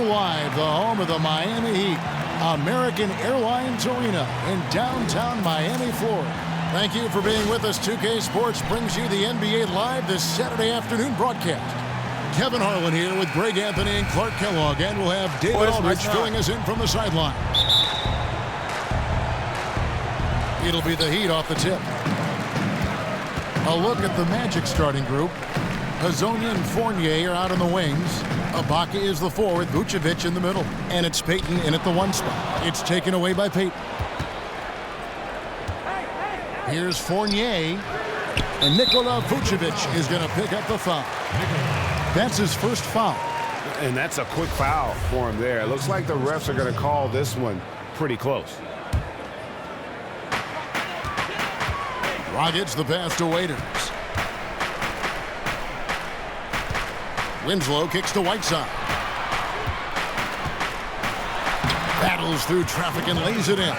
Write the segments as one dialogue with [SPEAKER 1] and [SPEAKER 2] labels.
[SPEAKER 1] live, the home of the Miami Heat, American Airlines Arena in downtown Miami, Florida. Thank you for being with us. 2K Sports brings you the NBA Live this Saturday afternoon broadcast. Kevin Harlan here with Greg Anthony and Clark Kellogg, and we'll have David Aldridge filling us in from the sideline. It'll be the Heat off the tip. A look at the Magic starting group. Hazonia and Fournier are out on the wings. Ibaka is the forward, Vucevic in the middle. And it's Payton in at the 1 spot. It's taken away by Payton. Here's Fournier. And Nikola Vucevic is going to pick up the foul. That's his first foul.
[SPEAKER 2] And that's a quick foul for him there. It looks like the refs are going to call this one pretty close.
[SPEAKER 1] Rockets the pass to Waiters. Winslow kicks to Whiteside. Battles through traffic and lays it in.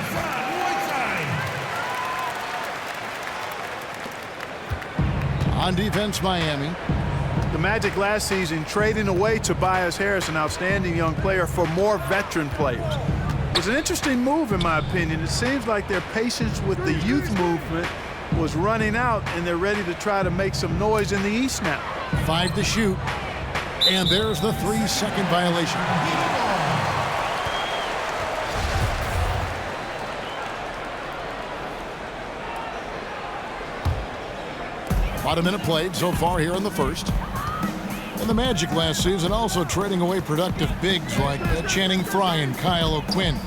[SPEAKER 1] On defense, Miami.
[SPEAKER 3] The Magic last season trading away Tobias Harris, an outstanding young player, for more veteran players. It was an interesting move, in my opinion. It seems like their patience with the youth movement was running out, and they're ready to try to make some noise in the East now.
[SPEAKER 1] 5 to shoot. And there's the 3-second violation. About a minute played so far here in the first. And the Magic last season also trading away productive bigs like Channing Frye and Kyle O'Quinn.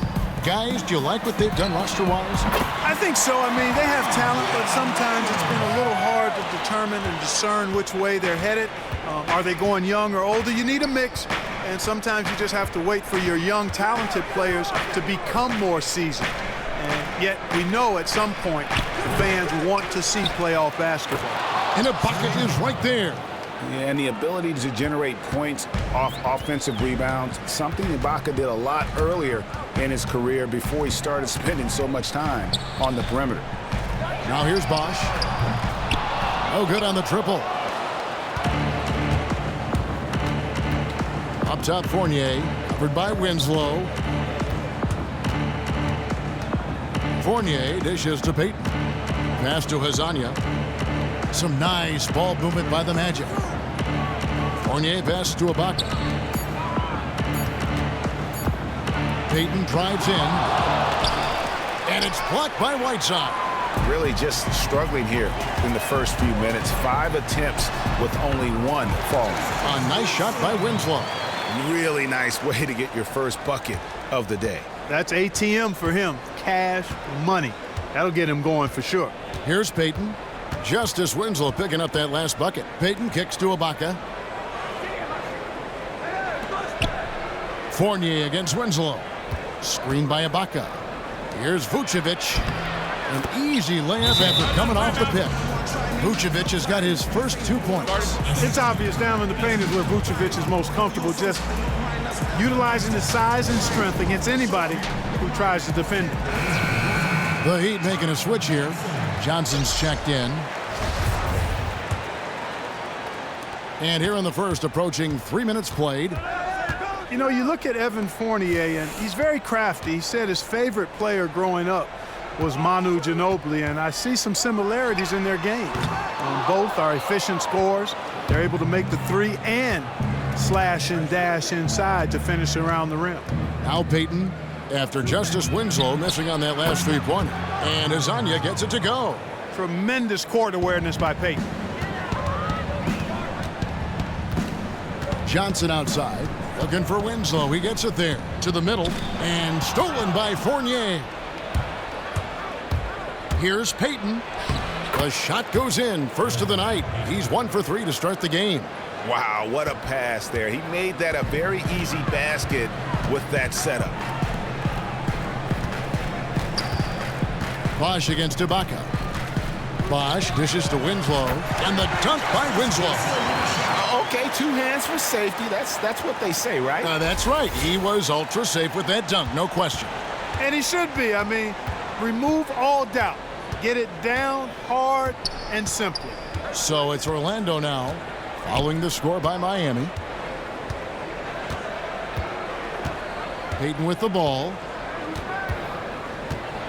[SPEAKER 1] Guys, do you like what they've done roster-wise?
[SPEAKER 3] I think so. I mean, they have talent, but sometimes it's been a little hard to determine and discern which way they're headed. Are they going young or older? You need a mix, and sometimes you just have to wait for your young, talented players to become more seasoned. And yet, we know at some point the fans want to see playoff basketball.
[SPEAKER 1] And Ibaka is right there.
[SPEAKER 2] Yeah, and the ability to generate points off offensive rebounds, something Ibaka did a lot earlier in his career before he started spending so much time on the perimeter.
[SPEAKER 1] Now here's Bosch. No good on the triple. Up top, Fournier, covered by Winslow. Fournier dishes to Payton. Pass to Hazonia. Some nice ball movement by the Magic. Fournier passes to Ibaka. Payton drives in. And it's blocked by Whiteside.
[SPEAKER 2] Really just struggling here in the first few minutes. 5 attempts with only 1 falling.
[SPEAKER 1] A nice shot by Winslow.
[SPEAKER 2] Really nice way to get your first bucket of the day.
[SPEAKER 3] That's ATM for him. Cash money. That'll get him going for sure.
[SPEAKER 1] Here's Payton. Justice Winslow picking up that last bucket. Payton kicks to Ibaka. Fournier against Winslow. Screened by Ibaka. Here's Vucevic. An easy layup after coming off the pick. Vucevic has got his first 2 points.
[SPEAKER 3] It's obvious down in the paint is where Vucevic is most comfortable, just utilizing his size and strength against anybody who tries to defend him.
[SPEAKER 1] The Heat making a switch here. Johnson's checked in. And here in the first, approaching 3 minutes played.
[SPEAKER 3] You know, you look at Evan Fournier, and he's very crafty. He said his favorite player growing up was Manu Ginobili, and I see some similarities in their games. Both are efficient scorers. They're able to make the 3 and slash and dash inside to finish around the rim.
[SPEAKER 1] Now Payton, after Justice Winslow missing on that last 3-pointer. And Hazonia gets it to go.
[SPEAKER 3] Tremendous court awareness by Payton.
[SPEAKER 1] Johnson outside, looking for Winslow. He gets it there to the middle, and stolen by Fournier. Here's Payton. The shot goes in, first of the night. He's 1 for 3 to start the game.
[SPEAKER 2] Wow, what a pass there. He made that a very easy basket with that setup.
[SPEAKER 1] Bosch against Ibaka. Bosch dishes to Winslow, and the dunk by Winslow.
[SPEAKER 2] Okay, 2 hands for safety. That's what they say, right?
[SPEAKER 1] That's right. He was ultra safe with that dunk, no question.
[SPEAKER 3] And he should be. I mean, remove all doubt. Get it down hard and simply.
[SPEAKER 1] So it's Orlando now, following the score by Miami. Payton with the ball.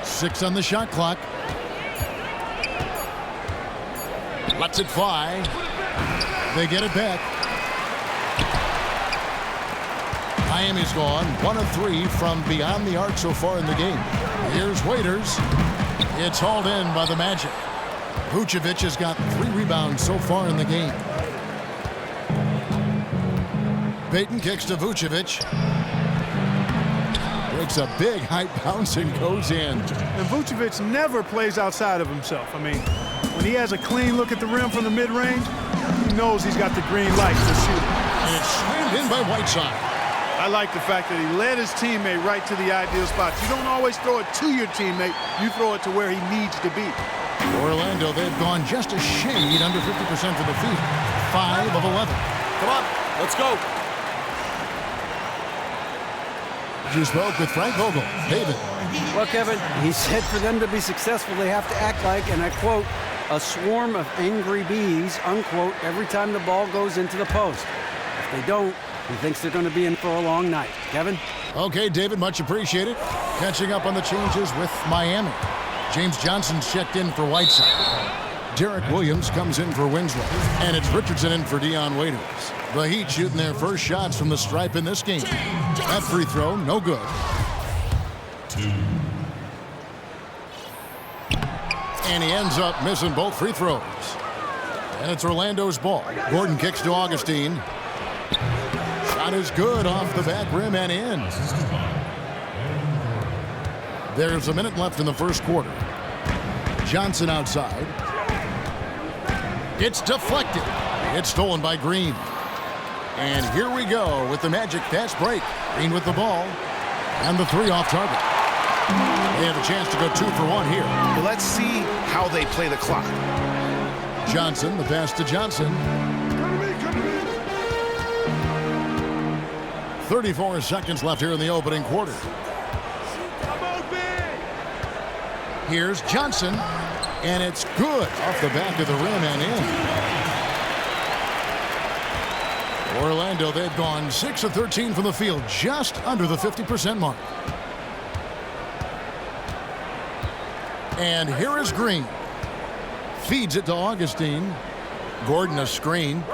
[SPEAKER 1] 6 on the shot clock. Lets it fly. They get it back. Miami's gone 1 of 3 from beyond the arc so far in the game. Here's Waiters. It's hauled in by the Magic. Vucevic has got 3 rebounds so far in the game. Payton kicks to Vucevic. Breaks a big high bounce and goes in.
[SPEAKER 3] And Vucevic never plays outside of himself. I mean, when he has a clean look at the rim from the mid-range, he knows he's got the green light to shoot.
[SPEAKER 1] And it's slammed in by Whiteside.
[SPEAKER 3] I like the fact that he led his teammate right to the ideal spot. You don't always throw it to your teammate. You throw it to where he needs to be.
[SPEAKER 1] Orlando, they've gone just a shade under 50% from the field. 5 of 11.
[SPEAKER 4] Come on, let's go.
[SPEAKER 1] You spoke with Frank Vogel. David.
[SPEAKER 5] Well, Kevin, he said for them to be successful, they have to act like, and I quote, a swarm of angry bees, unquote, every time the ball goes into the post. If they don't, he thinks they're going to be in for a long night. Kevin?
[SPEAKER 1] Okay, David, much appreciated. Catching up on the changes with Miami. James Johnson's checked in for Whiteside. Derek Williams comes in for Winslow. And it's Richardson in for Dion Waiters. The Heat shooting their first shots from the stripe in this game. That free throw, no good. And he ends up missing both free throws. And it's Orlando's ball. Gordon kicks to Augustine. Shot is good off the back rim and in. There's a minute left in the first quarter. Johnson outside. It's deflected. It's stolen by Green. And here we go with the Magic fast break. Green with the ball. And the 3 off target. They have a chance to go 2 for 1 here.
[SPEAKER 2] Let's see how they play the clock.
[SPEAKER 1] Johnson, the pass to Johnson. 34 seconds left here in the opening quarter. Here's Johnson, and it's good off the back of the rim and in. Orlando, they've gone 6 of 13 from the field, just under the 50% mark. And here is Green. Feeds it to Augustine. Gordon a screen.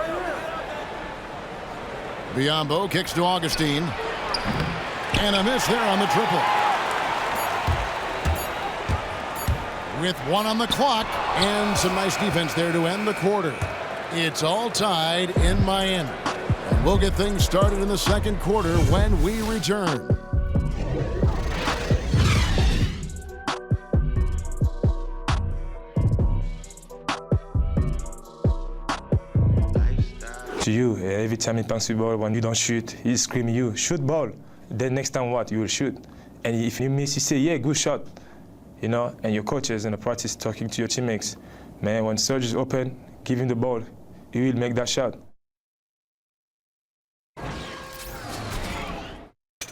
[SPEAKER 1] Biyombo kicks to Augustine. And a miss there on the triple. With 1 on the clock and some nice defense there to end the quarter. It's all tied in Miami. And we'll get things started in the second quarter when we return.
[SPEAKER 6] To you, every time he punches the ball, when you don't shoot, he screams you, shoot ball. Then next time what? You will shoot. And if you miss, you say, yeah, good shot. You know, and your coaches in the practice talking to your teammates. Man, when Serge is open, give him the ball. He will make that shot.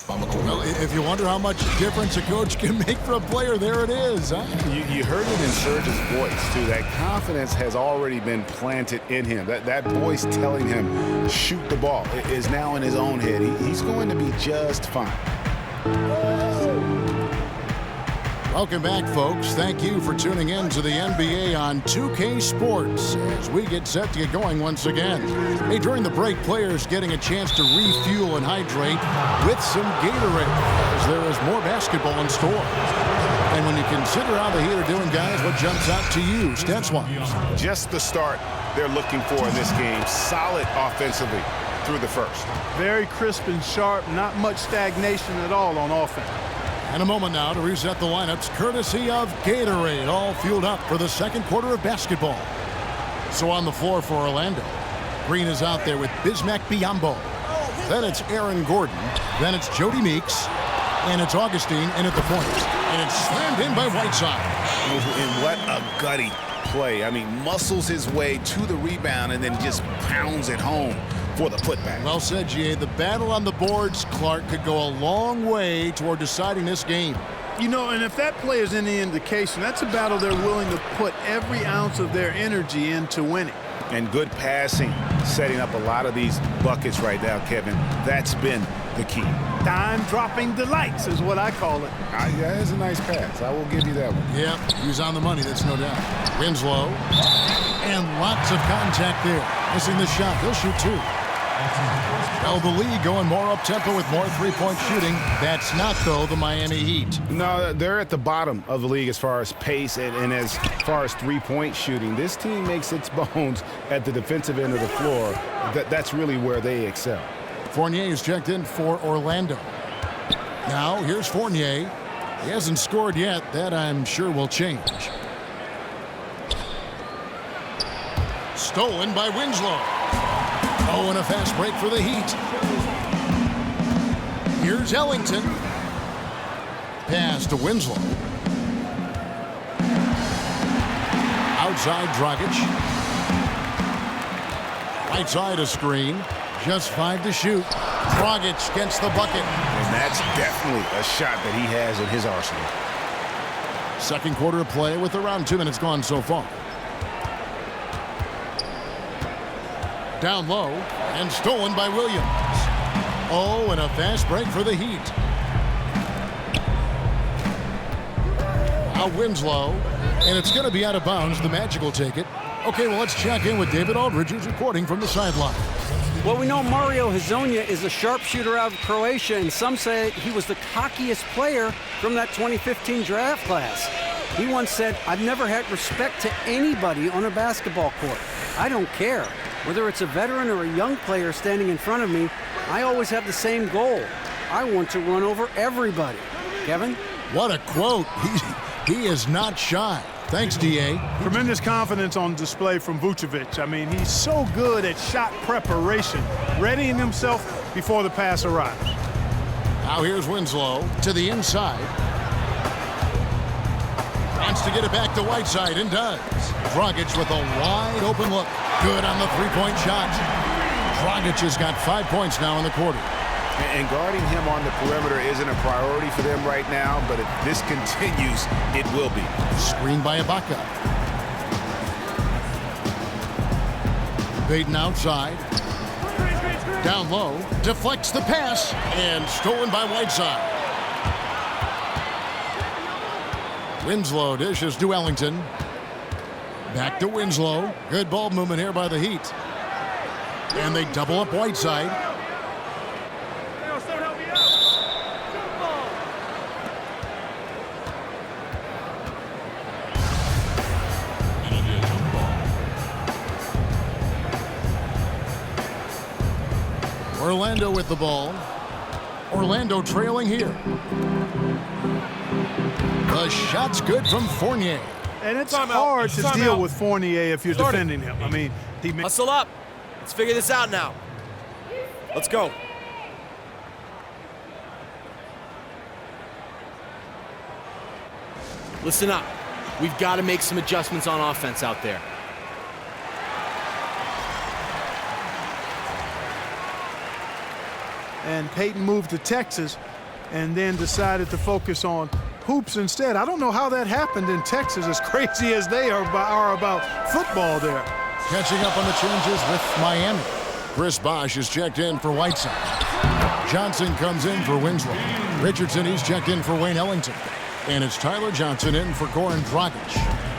[SPEAKER 1] Well, if you wonder how much difference a coach can make for a player, there it is. Huh?
[SPEAKER 2] You heard it in Serge's voice, too. That confidence has already been planted in him. That voice telling him, shoot the ball, is now in his own head. He's going to be just fine.
[SPEAKER 1] Welcome back, folks. Thank you for tuning in to the NBA on 2K Sports as we get set to get going once again. Hey, during the break, players getting a chance to refuel and hydrate with some Gatorade as there is more basketball in store. And when you consider how the Heat are doing, guys, what jumps out to you, stats-wise?
[SPEAKER 2] Just the start they're looking for in this game. Solid offensively through the first.
[SPEAKER 3] Very crisp and sharp, not much stagnation at all on offense.
[SPEAKER 1] And a moment now to reset the lineups, courtesy of Gatorade, all fueled up for the second quarter of basketball. So on the floor for Orlando, Green is out there with Bismack Biyombo. Then it's Aaron Gordon. Then it's Jody Meeks. And it's Augustine in at the point. And it's slammed in by Whiteside.
[SPEAKER 2] And what a gutty play. I mean, muscles his way to the rebound and then just pounds it home for the putback.
[SPEAKER 1] Well said, G.A. The battle on the boards, Clark, could go a long way toward deciding this game.
[SPEAKER 3] You know, and if that play is any indication, that's a battle they're willing to put every ounce of their energy into winning.
[SPEAKER 2] And good passing setting up a lot of these buckets right now, Kevin. That's been the key.
[SPEAKER 3] Dime-dropping delights is what I call it.
[SPEAKER 2] Yeah, that's a nice pass. I will give you that one.
[SPEAKER 1] Yep, he's on the money, that's no doubt. Winslow, and lots of contact there. Missing the shot, he'll shoot two. Well, the league going more up-tempo with more three-point shooting. That's not, though, the Miami Heat.
[SPEAKER 2] No, they're at the bottom of the league as far as pace and as far as three-point shooting. This team makes its bones at the defensive end of the floor. That's really where they excel.
[SPEAKER 1] Fournier is checked in for Orlando. Now, here's Fournier. He hasn't scored yet. That, I'm sure, will change. Stolen by Winslow. Oh, and a fast break for the Heat. Here's Ellington. Pass to Winslow. Outside Dragic. Right side a screen. Just 5 to shoot. Dragic gets the bucket.
[SPEAKER 2] And that's definitely a shot that he has in his arsenal.
[SPEAKER 1] Second quarter of play with around 2 minutes gone so far. Down low and stolen by Williams. Oh, and a fast break for the Heat. Now Winslow, and it's going to be out of bounds. The Magic will take it. Okay, well, let's check in with David Aldridge, who's reporting from the sideline.
[SPEAKER 5] Well, we know Mario Hezonja is a sharpshooter out of Croatia, and some say he was the cockiest player from that 2015 draft class. He once said, "I've never had respect to anybody on a basketball court. I don't care. Whether it's a veteran or a young player standing in front of me, I always have the same goal. I want to run over everybody." Kevin?
[SPEAKER 1] What a quote. He is not shy. Thanks, D.A.
[SPEAKER 3] Tremendous confidence on display from Vucevic. I mean, he's so good at shot preparation, readying himself before the pass arrives.
[SPEAKER 1] Now here's Winslow to the inside. Wants to get it back to Whiteside and does. Dragic with a wide open look. Good on the three-point shot. Dragic has got 5 points now in the quarter.
[SPEAKER 2] And guarding him on the perimeter isn't a priority for them right now, but if this continues, it will be.
[SPEAKER 1] Screened by Ibaka. Baden outside. Down low. Deflects the pass. And stolen by Whiteside. Winslow dishes to Ellington. Back to Winslow. Good ball movement here by the Heat. And they double up Whiteside. Orlando with the ball. Orlando trailing here. The shot's good from Fournier.
[SPEAKER 3] And it's hard to deal with Fournier if you're defending him. I mean,
[SPEAKER 4] hustle up. Let's figure this out now. Let's go. Listen up. We've got to make some adjustments on offense out there.
[SPEAKER 3] And Peyton moved to Texas and then decided to focus on hoops instead. I don't know how that happened in Texas, as crazy as they are about football there.
[SPEAKER 1] Catching up on the changes with Miami. Chris Bosh is checked in for Whiteside. Johnson comes in for Winslow. Richardson, he's checked in for Wayne Ellington. And it's Tyler Johnson in for Goran Dragic.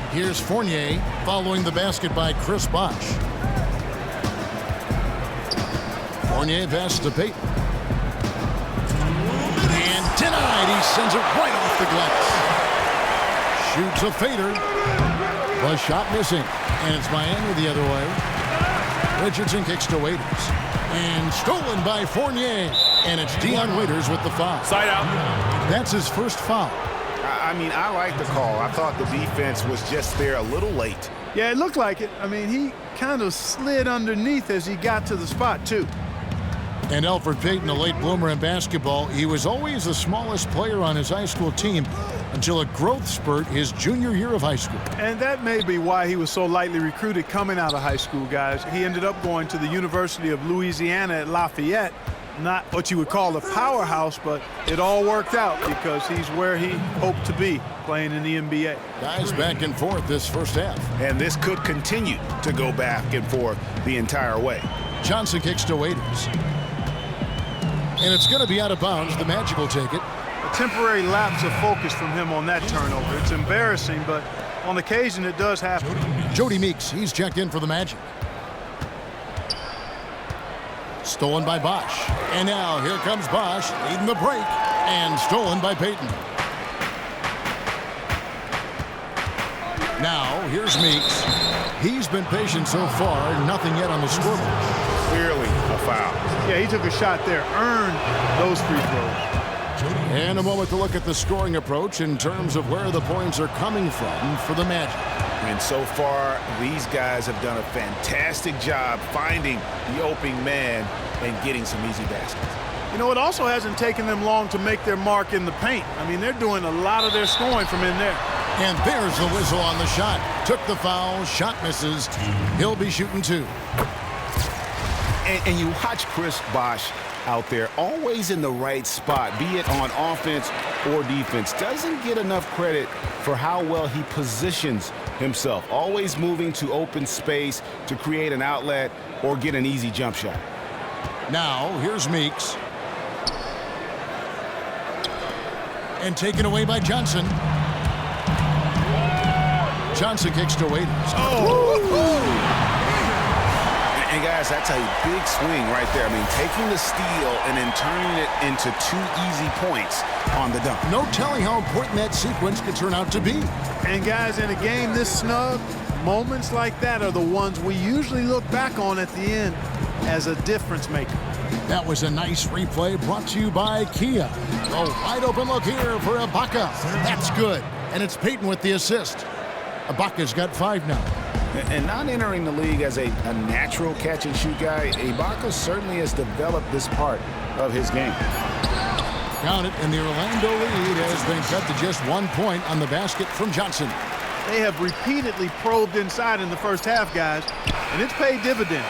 [SPEAKER 1] Here's Fournier following the basket by Chris Bosh. Fournier pass to Peyton. And denied. He sends it right off the glass. Shoots a fader. The shot missing. And it's Miami the other way. Richardson kicks to Waiters. And stolen by Fournier. And it's Dion Waiters with the foul.
[SPEAKER 4] Side out.
[SPEAKER 1] That's his first foul.
[SPEAKER 2] I mean, I like the call. I thought the defense was just there a little late.
[SPEAKER 3] Yeah, it looked like it. I mean, he kind of slid underneath as he got to the spot, too.
[SPEAKER 1] And Elfrid Payton, a late bloomer in basketball, he was always the smallest player on his high school team until a growth spurt his junior year of high school.
[SPEAKER 3] And that may be why he was so lightly recruited coming out of high school, guys. He ended up going to the University of Louisiana at Lafayette, not what you would call a powerhouse, but it all worked out because he's where he hoped to be playing in the NBA.
[SPEAKER 1] Guys back and forth this first half.
[SPEAKER 2] And this could continue to go back and forth the entire way.
[SPEAKER 1] Johnson kicks to Waiters. And it's going to be out of bounds. The Magic will take it.
[SPEAKER 3] A temporary lapse of focus from him on that turnover. It's embarrassing, but on occasion it does happen.
[SPEAKER 1] Jody Meeks, he's checked in for the Magic. Stolen by Bosch. And now here comes Bosch leading the break. And stolen by Payton. Now here's Meeks. He's been patient so far. Nothing yet on the scoreboard.
[SPEAKER 2] Clearly a foul.
[SPEAKER 3] Yeah, he took a shot there. Earned those free throws.
[SPEAKER 1] And a moment to look at the scoring approach in terms of where the points are coming from for the Magic.
[SPEAKER 2] And so far, these guys have done a fantastic job finding the opening man and getting some easy baskets.
[SPEAKER 3] You know, it also hasn't taken them long to make their mark in the paint. I mean, they're doing a lot of their scoring from in there.
[SPEAKER 1] And there's the whistle on the shot. Took the foul, shot misses. He'll be shooting two.
[SPEAKER 2] And you watch Chris Bosh out there, always in the right spot, be it on offense or defense. Doesn't get enough credit for how well he positions himself. Always moving to open space to create an outlet or get an easy jump shot.
[SPEAKER 1] Now, here's Meeks. And taken away by Johnson. Johnson kicks to Waiters.
[SPEAKER 2] And guys, that's a big swing right there. I mean, taking the steal and then turning it into 2 easy points on the dunk.
[SPEAKER 1] No telling how important that sequence could turn out to be.
[SPEAKER 3] And guys, in a game this snug, moments like that are the ones we usually look back on at the end as a difference maker.
[SPEAKER 1] That was a nice replay brought to you by Kia. A wide open look here for Ibaka. That's good. And it's Payton with the assist. Ibaka's got 5 now.
[SPEAKER 2] And not entering the league as a natural catch-and-shoot guy, Ibaka certainly has developed this part of his game.
[SPEAKER 1] Count it, and the Orlando lead has been cut to just 1 point on the basket from Johnson.
[SPEAKER 3] They have repeatedly probed inside in the first half, guys, and it's paid dividends.